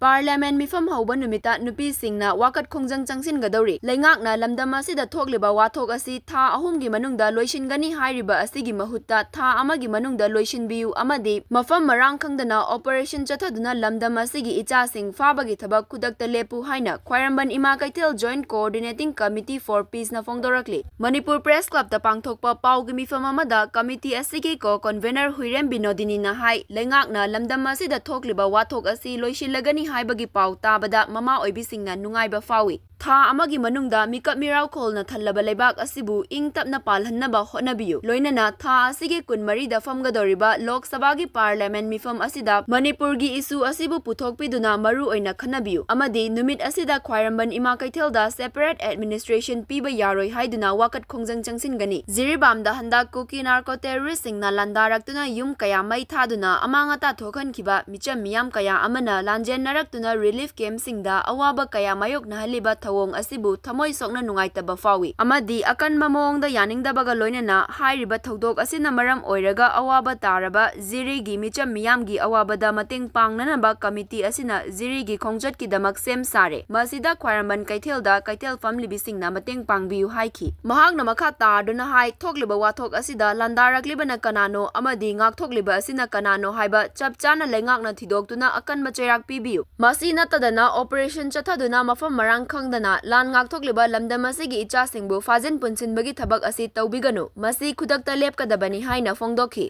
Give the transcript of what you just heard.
Parliament mifam hauba numita Nupi Singna wakat Khongjang Changsingadouri leingakna lamdam asida thokliba wathok asi tha ahumgi manungda loisingani hairiba asigi mahutta tha amagi manungda loisinbiu amadi mafam marang khangdana operation chathaduna lamdam asigi ichasing fabagi thabak kudakta lepu haina Khwairamban Ima Kaithel Joint Coordinating Committee for Peace na phongdorakli Manipur Press Club ta pangthokpa paugi mifam amada committee asigi ko convener Huirem Binodini na hai leingakna lamdam asida thokliba wathok asi loisilagani haibagi pau tabada mama oibisingna nungaiba fawi tha amagi manungda mikap mirau kholna thallaba leibak asibu ing tapna palhannaba hotnabiyu loinana tha asigi kunmari da famgadoriba Lok Sabha gi Parliament mifam asida Manipur gi issue asibu puthokpiduna maru oina khanabiyu amadi numit asida Khwairamban Ima Kaithel da separate administration piba yaroi haiduna wakat Khongjang Changsingani Jiribam da handak Kuki narco terrorist singna landaraktuna yum kaya mai thaduna amangata thokhan kiba micham miyam kaya amana lanjen naraktuna relief camp singda awaba kaya mayok na haliba thawong asibu thamoi sokna nungaitaba fawi amadi akan mamongda yaningdabaga loinana hairiba thodok asina maram oiraga awaba taraba zirigi micham miyamgi awabada mateng pangnanaba committee asina zirigi khongjat ki damak sem sare masida Khwairamban Kaithelda Kaithel family bisingna mateng pangbiu haiki mahakna makha tarduna hai thokliba wathok asida landaraklibana kanano amadi ngak thokliba asina kanano haiba chapchana lengakna thidoktuna akan macherak pibiu masina tadana operation chathaduna mafam marang khangdana lan ngak thokliba lamdam asigi ichasingbu fajen punsinbagi thabak asi tawbiganu masi khudakta lepkadabani haina phongdokhi